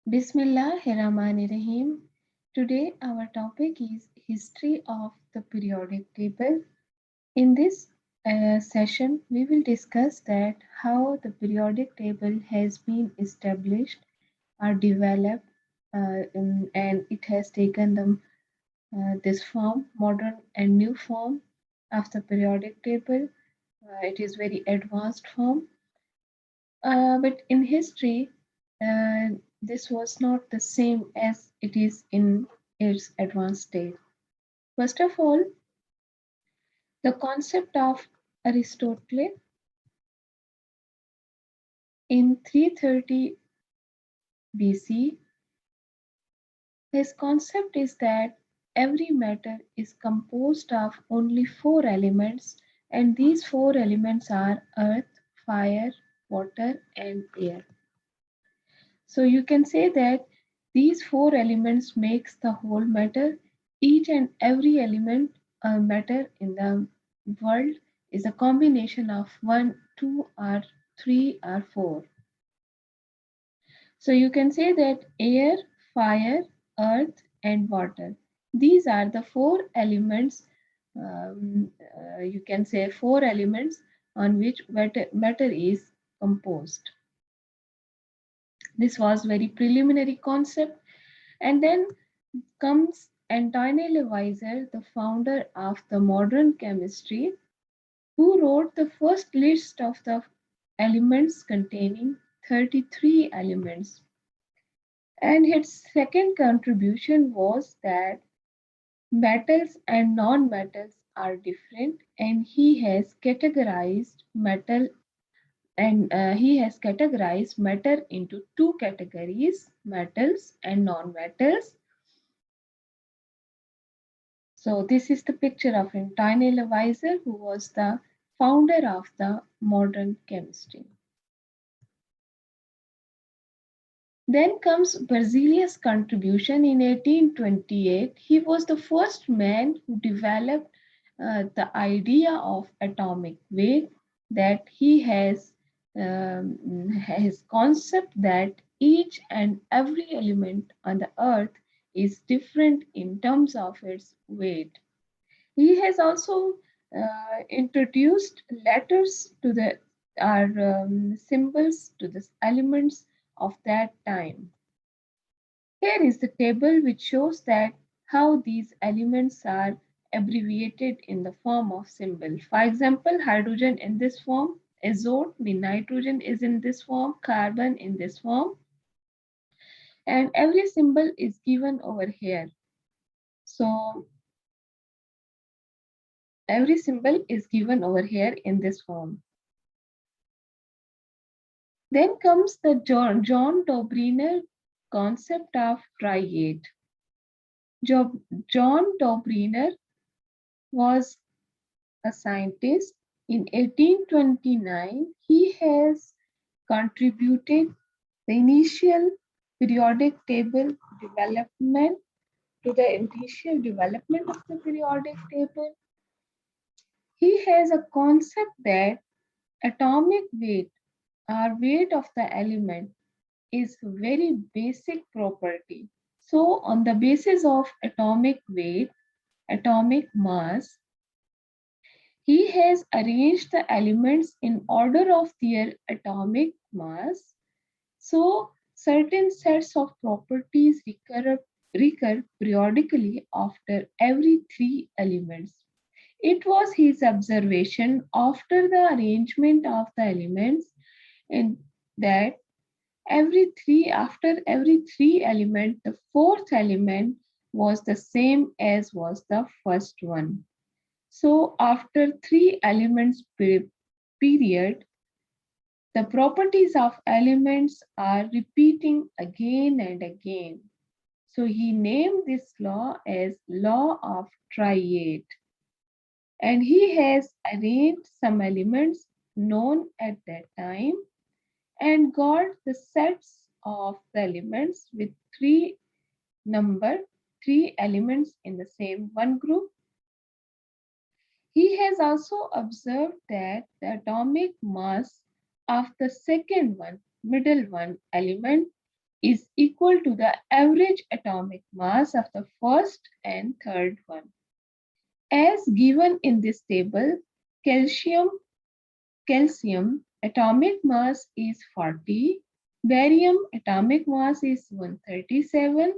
Bismillahirrahmanirrahim. Today our topic is history of the periodic table. In this session, we will discuss that how the periodic table has been established or developed, and it has taken this form, modern and new form of the periodic table. It is very advanced form, but in history, uh, this was not the same as it is in its advanced state. First of all, the concept of Aristotle in 330 BC, his concept is that every matter is composed of only four elements, and these four elements are earth, fire, water, and air. So you can say that these four elements makes the whole matter. Each and every element matter in the world is a combination of one, two, or three, or four. So you can say that air, fire, earth, and water. These are the four elements. You can say four elements on which matter is composed. This was very preliminary concept, and then comes Antoine Weiser, the founder of the modern chemistry, who wrote the first list of the elements containing 33 elements. And his second contribution was that metals and non-metals are different, and he has categorized matter into two categories, metals and non-metals. So this is the picture of Antoine Weiser, who was the founder of the modern chemistry. Then comes Brazilia's contribution in 1828. He was the first man who developed the idea of atomic weight, that he has his concept that each and every element on the earth is different in terms of its weight. He has also introduced letters to the symbols to the elements of that time. Here is the table which shows that how these elements are abbreviated in the form of symbol. For example, hydrogen in this form, azote, the nitrogen is in this form, carbon in this form, and every symbol is given over here. So every symbol is given over here in this form. Then comes the John Dobriner concept of triad. John Dobriner was a scientist. In 1829, he has contributed the initial periodic table development to the initial development of the periodic table. He has a concept that atomic weight or weight of the element is very basic property. So on the basis of atomic weight, atomic mass, he has arranged the elements in order of their atomic mass. So certain sets of properties recur periodically after every three elements. It was his observation after the arrangement of the elements in that after every three element, the fourth element was the same as was the first one. So after three elements period, the properties of elements are repeating again and again. So he named this law as law of triad. And he has arranged some elements known at that time and got the sets of the elements with three elements in the same one group. He has also observed that the atomic mass of the second one, middle one element is equal to the average atomic mass of the first and third one. As given in this table, calcium atomic mass is 40, barium atomic mass is 137,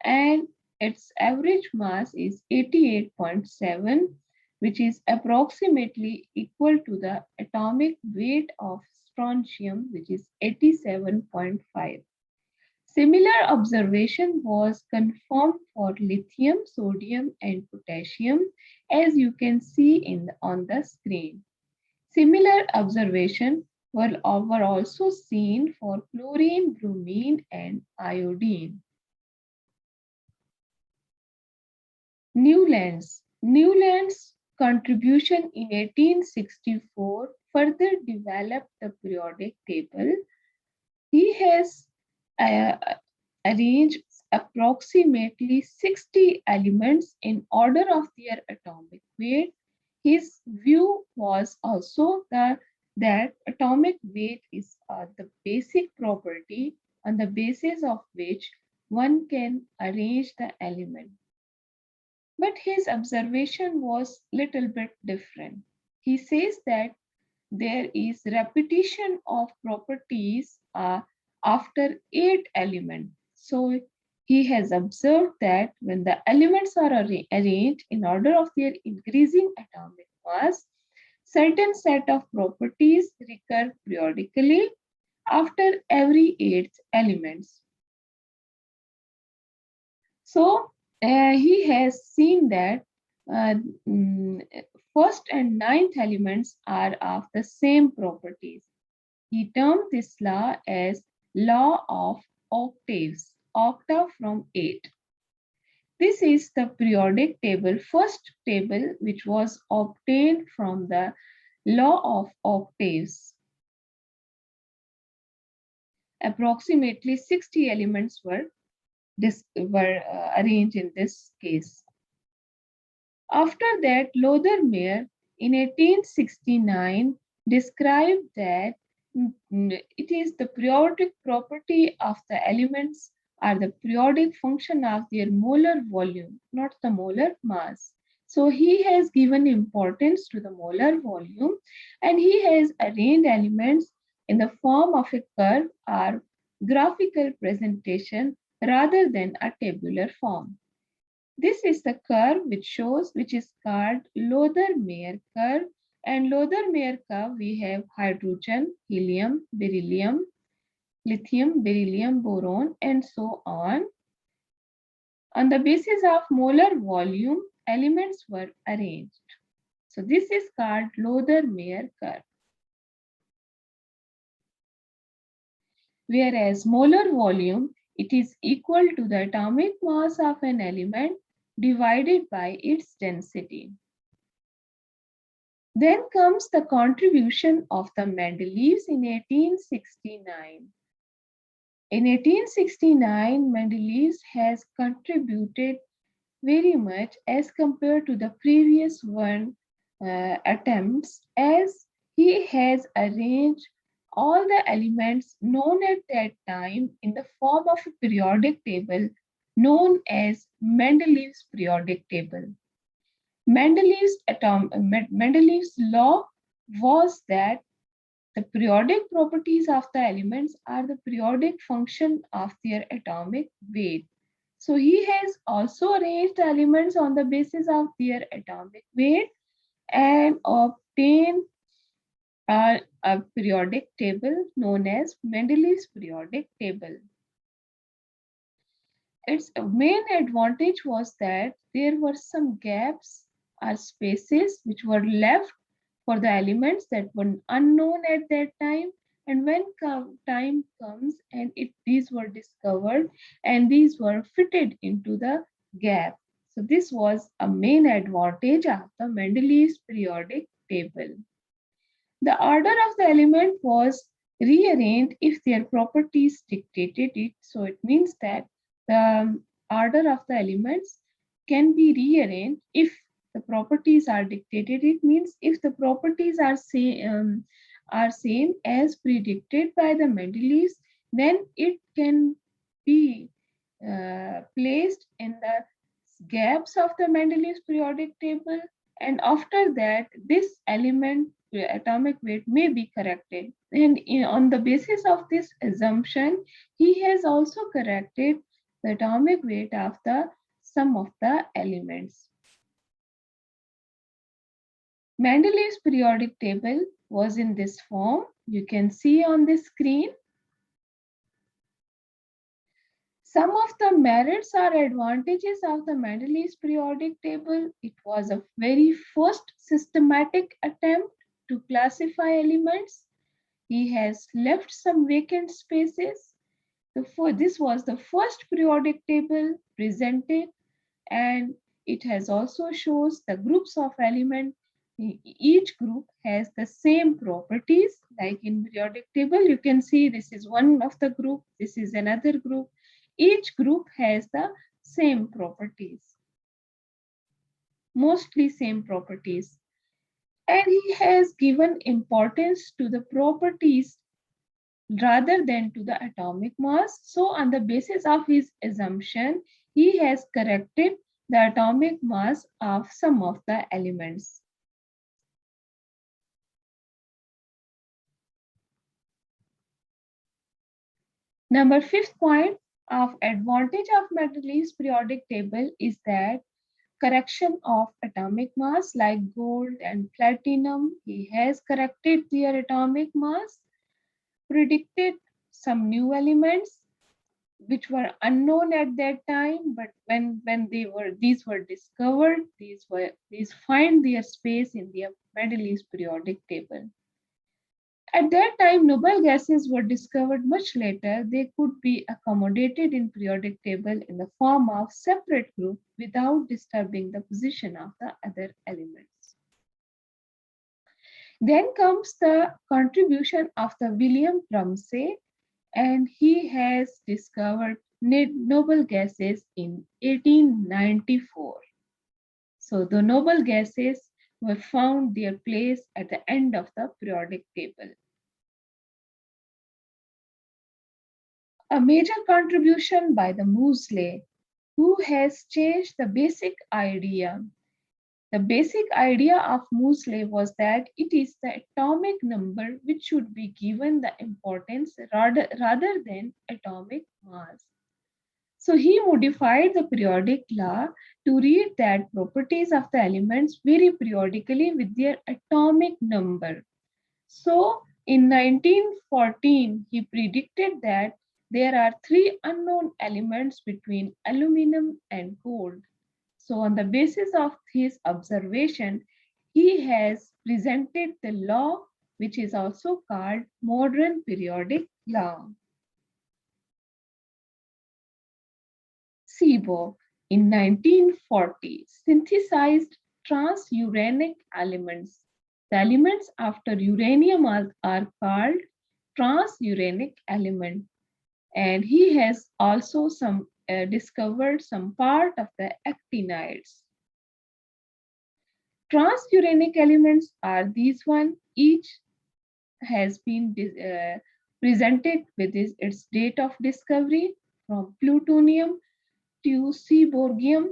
and its average mass is 88.7, which is approximately equal to the atomic weight of strontium, which is 87.5. Similar observation was confirmed for lithium, sodium, and potassium, as you can see on the screen. Similar observations were also seen for chlorine, bromine, and iodine. Newland's contribution in 1864 further developed the periodic table. He has arranged approximately 60 elements in order of their atomic weight. His view was also that atomic weight is the basic property on the basis of which one can arrange the element. But his observation was little bit different. He says that there is repetition of properties after 8 elements. So he has observed that when the elements are arranged in order of their increasing atomic mass, certain set of properties recur periodically after every 8th elements. So he has seen that first and ninth elements are of the same properties. He termed this law as law of octaves, octave from 8. This is the periodic table, first table, which was obtained from the law of octaves. Approximately 60 elements were arranged in this case. After that, Dobriner in 1869 described that it is the periodic property of the elements are the periodic function of their molar volume, not the molar mass. So he has given importance to the molar volume, and he has arranged elements in the form of a curve or graphical presentation rather than a tabular form. This is the curve which is called Dobriner curve. And Dobriner curve, we have hydrogen, helium, beryllium, lithium, beryllium, boron, and so on. On the basis of molar volume, elements were arranged. So this is called Dobriner curve. Whereas molar volume, it is equal to the atomic mass of an element divided by its density. Then comes the contribution of the Mendeleevs in 1869. In 1869, Mendeleevs has contributed very much as compared to the previous attempts, as he has arranged all the elements known at that time in the form of a periodic table known as Mendeleevs periodic table. Mendeleevs law was that the periodic properties of the elements are the periodic function of their atomic weight. So he has also arranged the elements on the basis of their atomic weight and obtained a periodic table known as Mendeleevs periodic table. Its main advantage was that there were some gaps or spaces which were left for the elements that were unknown at that time, and when time comes and these were discovered and these were fitted into the gap. So this was a main advantage of the Mendeleevs periodic table. The order of the element was rearranged if their properties dictated it. So it means that the order of the elements can be rearranged if the properties are dictated. It means if the properties are same as predicted by the Mendeleevs, then it can be placed in the gaps of the Mendeleevs periodic table, and after that this element atomic weight may be corrected. And on the basis of this assumption, he has also corrected the atomic weight of the sum of the elements. Mendeleev's periodic table was in this form. You can see on the screen. Some of the merits or advantages of the Mendeleev's periodic table: it was a very first systematic attempt to classify elements. He has left some vacant spaces. This was the first periodic table presented, and it has also shows the groups of elements. Each group has the same properties. Like in periodic table, you can see this is one of the group, this is another group. Each group has the same properties, mostly same properties. And he has given importance to the properties rather than to the atomic mass. So on the basis of his assumption, he has corrected the atomic mass of some of the elements. Number 5th point of advantage of Mendeleev's periodic table is that correction of atomic mass, like gold and platinum. He has corrected their atomic mass, predicted some new elements which were unknown at that time, but when these were discovered, these find their space in the Mendeleev's periodic table. At that time, noble gases were discovered much later. They could be accommodated in periodic table in the form of separate group without disturbing the position of the other elements. Then comes the contribution of the William Ramsay, and he has discovered noble gases in 1894. So the noble gases were found their place at the end of the periodic table. A major contribution by the Moseley, who has changed the basic idea. The basic idea of Moseley was that it is the atomic number which should be given the importance rather than atomic mass. So he modified the periodic law to read that properties of the elements vary periodically with their atomic number. So in 1914, he predicted that there are 3 unknown elements between aluminum and gold. So on the basis of his observation, he has presented the law, which is also called modern periodic law. Seaborg in 1940 synthesized transuranic elements. The elements after uranium are called transuranic element, and he has also discovered some part of the actinides. Transuranic elements are these one. Each has been presented with its date of discovery from plutonium to seaborgium.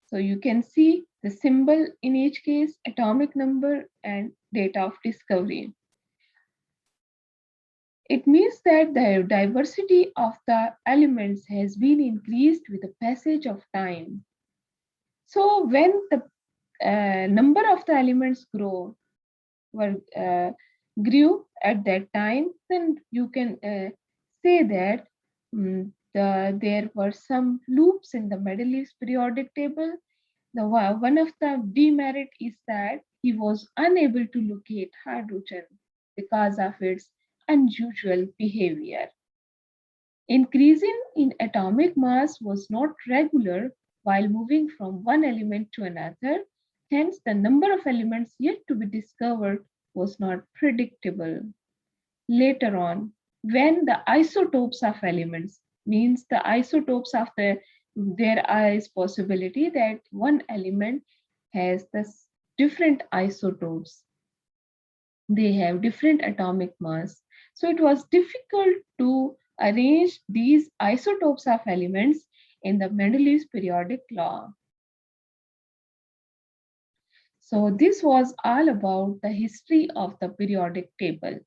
So you can see the symbol in each case, atomic number and date of discovery. It means that the diversity of the elements has been increased with the passage of time. So when the number of the elements grew at that time, then you can say that there were some loops in the Mendeleev's periodic table. One of the demerit is that he was unable to locate hydrogen because of its unusual behavior. Increasing in atomic mass was not regular while moving from one element to another. Hence, the number of elements yet to be discovered was not predictable. Later on, when the isotopes of elements means the isotopes of there is possibility that one element has this different isotopes. They have different atomic mass. So it was difficult to arranged these isotopes of elements in the Mendeleevs periodic law. So this was all about the history of the periodic table.